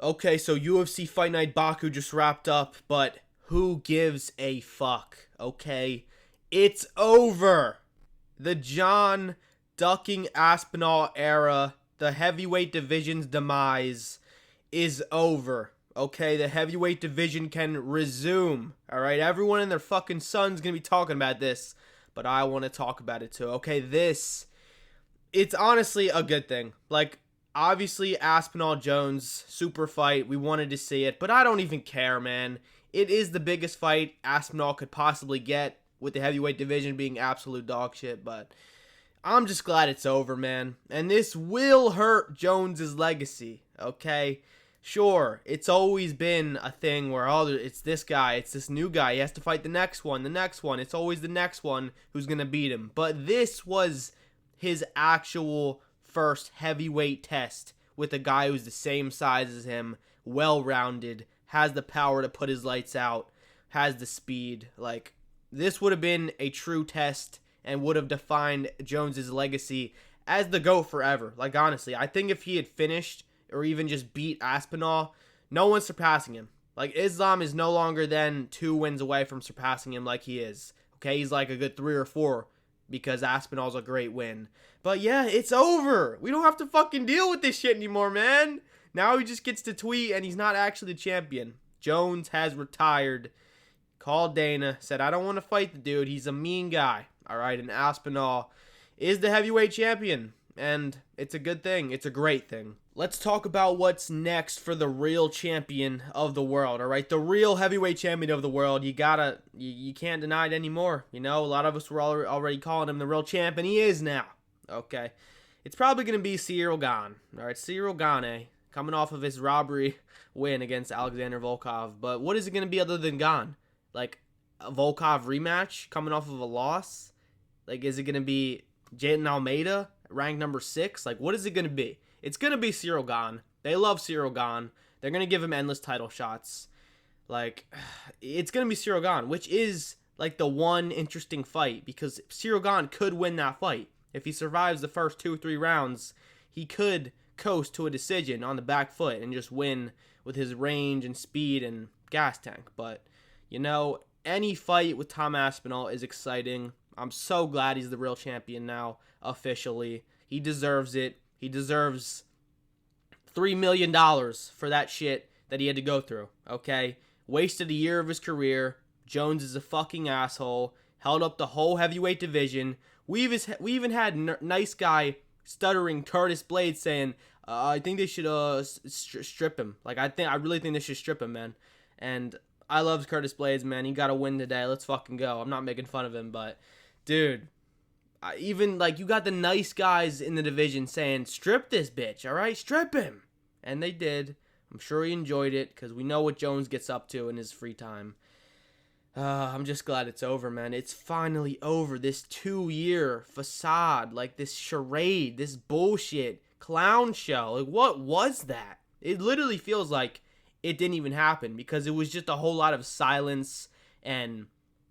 Okay, so UFC Fight Night Baku just wrapped up, but who gives a fuck? Okay, it's over. The John ducking Aspinall era, the heavyweight division's demise is over. Okay, the heavyweight division can resume. All right, everyone and their fucking son's gonna be talking about this, but I want to talk about it too. Okay, it's honestly a good thing. Like, obviously, Aspinall Jones, super fight. We wanted to see it, but I don't even care, man. It is the biggest fight Aspinall could possibly get, with the heavyweight division being absolute dog shit, but I'm just glad it's over, man. And this will hurt Jones's legacy, okay? Sure, it's always been a thing where, oh, it's this guy, it's this new guy. He has to fight the next one, the next one. It's always the next one who's going to beat him. But this was his actual first heavyweight test with a guy who's the same size as him, well-rounded, has the power to put his lights out, has the speed. Like, this would have been a true test and would have defined Jones's legacy as the GOAT forever. Like, honestly, I think if he had finished or even just beat Aspinall, no one's surpassing him. Like, Islam is no longer then 2 wins away from surpassing him like he is. Okay, he's like a good 3 or 4 because Aspinall's a great win. But yeah, it's over. We don't have to fucking deal with this shit anymore, man. Now he just gets to tweet and he's not actually the champion. Jones has retired. Called Dana, said, I don't want to fight the dude. He's a mean guy. All right, and Aspinall is the heavyweight champion. And it's a good thing. It's a great thing. Let's talk about what's next for the real champion of the world, all right? The real heavyweight champion of the world. You can't deny it anymore. You know, a lot of us were already calling him the real champ, and he is now. Okay. It's probably going to be Cyril Gane. All right, Cyril Gane, coming off of his robbery win against Alexander Volkov. But what is it going to be other than Gane? Like, a Volkov rematch coming off of a loss? Like, is it going to be Jaden Almeida, ranked number 6? Like, what is it going to be? It's going to be Cyril Gane. They love Cyril Gane. They're going to give him endless title shots. Like, it's going to be Cyril Gane, which is, like, the one interesting fight, because Cyril Gane could win that fight. If he survives the first 2-3 rounds, he could coast to a decision on the back foot and just win with his range and speed and gas tank. But, you know, any fight with Tom Aspinall is exciting. I'm so glad he's the real champion now, officially. He deserves it. He deserves $3 million for that shit that he had to go through, okay? Wasted a year of his career. Jones is a fucking asshole. Held up the whole heavyweight division. We even had nice guy stuttering Curtis Blades saying, I think they should strip him. Like, I really think they should strip him, man. And I love Curtis Blades, man. He got to win today. Let's fucking go. I'm not making fun of him, but, dude, even, like, you got the nice guys in the division saying, strip this bitch, all right? Strip him. And they did. I'm sure he enjoyed it because we know what Jones gets up to in his free time. I'm just glad it's over, man. It's finally over. This 2-year facade, like this charade, this bullshit clown show. Like, what was that? It literally feels like it didn't even happen because it was just a whole lot of silence and,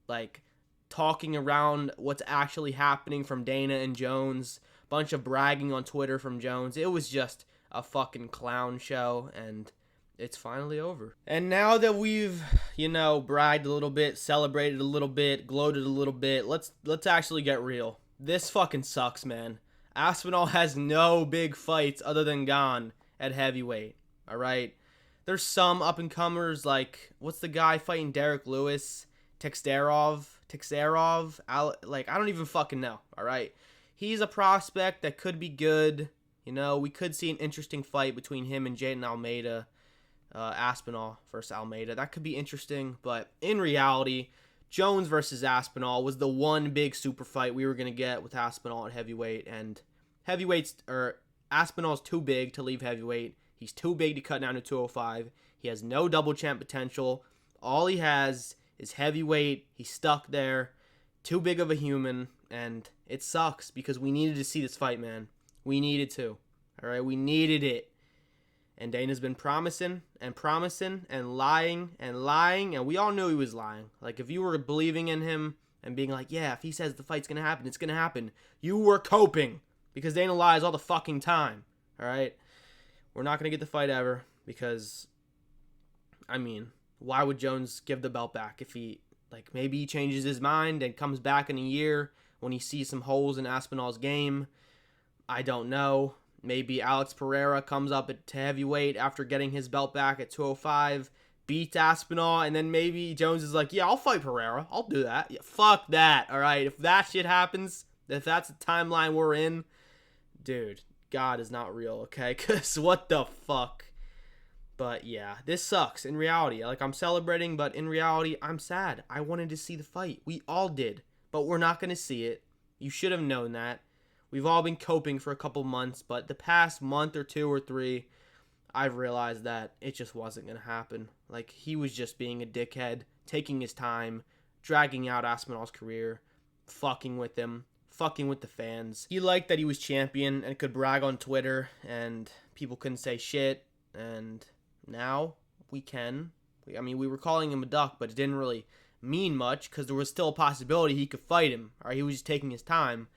like, talking around what's actually happening from Dana and Jones. Bunch of bragging on Twitter from Jones. It was just a fucking clown show, and it's finally over. And now that we've, you know, bragged a little bit, celebrated a little bit, gloated a little bit, let's actually get real. This fucking sucks, man. Aspinall has no big fights other than Gane at heavyweight, all right? There's some up-and-comers, like, what's the guy fighting Derek Lewis? Texerov? Like, I don't even fucking know, all right? He's a prospect that could be good. You know, we could see an interesting fight between him and Jaden Almeida. Aspinall versus Almeida. That could be interesting, but in reality, Jones versus Aspinall was the one big super fight we were going to get with Aspinall at heavyweight, and Aspinall's too big to leave heavyweight. He's too big to cut down to 205. He has no double champ potential. All he has is heavyweight. He's stuck there. Too big of a human, and it sucks because we needed to see this fight, man. We needed to. All right, we needed it. And Dana's been promising and lying, and we all knew he was lying. Like, if you were believing in him and being like, yeah, if he says the fight's going to happen, it's going to happen, you were coping because Dana lies all the fucking time, all right? We're not going to get the fight ever because, I mean, why would Jones give the belt back if he, like, maybe he changes his mind and comes back in a year when he sees some holes in Aspinall's game? I don't know. Maybe Alex Pereira comes up to heavyweight after getting his belt back at 205, beats Aspinall, and then maybe Jones is like, yeah, I'll fight Pereira. I'll do that. Yeah, fuck that, all right? If that shit happens, if that's the timeline we're in, dude, God is not real, okay? Because what the fuck? But yeah, this sucks in reality. Like, I'm celebrating, but in reality, I'm sad. I wanted to see the fight. We all did, but we're not going to see it. You should have known that. We've all been coping for a couple months, but the past month or 2 or 3, I've realized that it just wasn't going to happen. Like, he was just being a dickhead, taking his time, dragging out Aspinall's career, fucking with him, fucking with the fans. He liked that he was champion and could brag on Twitter, and people couldn't say shit, and now we can. I mean, we were calling him a duck, but it didn't really mean much because there was still a possibility he could fight him. All right, he was just taking his time.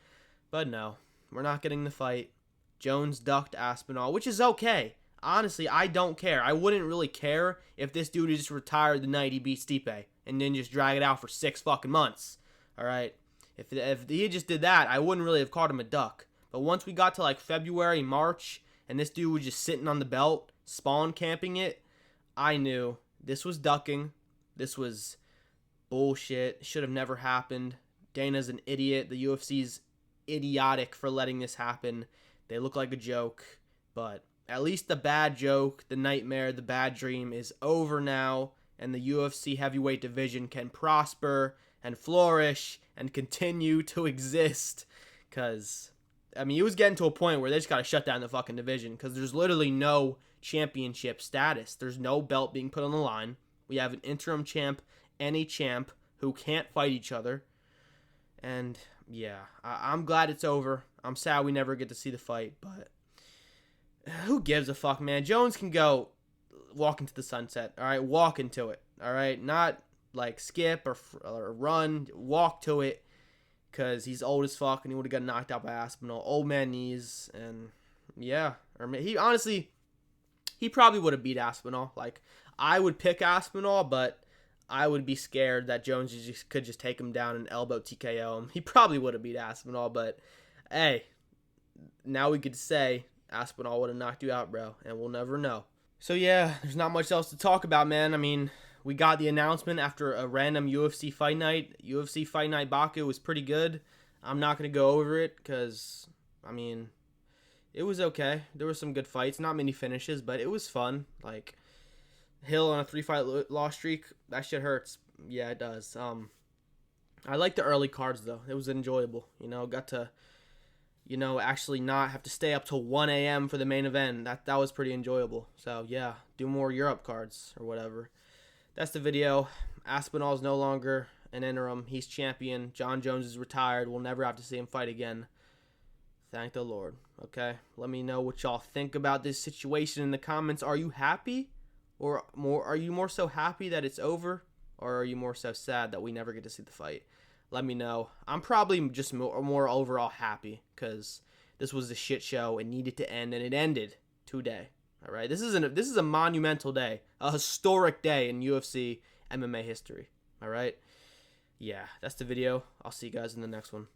But no, we're not getting the fight. Jones ducked Aspinall, which is okay. Honestly, I don't care. I wouldn't really care if this dude just retired the night he beat Stipe and then just drag it out for 6 fucking months. All right? If he just did that, I wouldn't really have called him a duck. But once we got to like February, March, and this dude was just sitting on the belt, spawn camping it, I knew this was ducking. This was bullshit. It should have never happened. Dana's an idiot. The UFC's idiotic for letting this happen. They look like a joke, but at least the bad joke, the nightmare, the bad dream is over now, and the UFC heavyweight division can prosper and flourish and continue to exist. Because, I mean, it was getting to a point where they just got to shut down the fucking division because there's literally no championship status. There's no belt being put on the line. We have an interim champ and a champ who can't fight each other. And yeah, I'm glad it's over. I'm sad we never get to see the fight, but who gives a fuck, man? Jones can go walk into the sunset, all right? Walk into it, all right? Not like skip or run. Walk to it because he's old as fuck and he would have got knocked out by Aspinall. Old man knees, and yeah. Or he honestly, he probably would have beat Aspinall. Like, I would pick Aspinall, but I would be scared that Jones could just take him down and elbow TKO him. He probably would have beat Aspinall, but hey, now we could say Aspinall would have knocked you out, bro, and we'll never know. So yeah, there's not much else to talk about, man. I mean, we got the announcement after a random UFC fight night. UFC Fight Night Baku was pretty good. I'm not going to go over it because, I mean, it was okay. There were some good fights, not many finishes, but it was fun. Like, Hill on a 3-fight loss streak, that shit hurts. Yeah, it does. I like the early cards, though. It was enjoyable. You know, got to, you know, actually not have to stay up till 1 a.m. for the main event. That was pretty enjoyable. So, yeah, do more Europe cards or whatever. That's the video. Aspinall is no longer an interim. He's champion. John Jones is retired. We'll never have to see him fight again. Thank the Lord. Okay? Let me know what y'all think about this situation in the comments. Are you happy? Or are you more so happy that it's over? Or are you more so sad that we never get to see the fight? Let me know. I'm probably just more overall happy because this was a shit show. It needed to end, and it ended today. All right? This is a monumental day. A historic day in UFC MMA history. All right? Yeah, that's the video. I'll see you guys in the next one.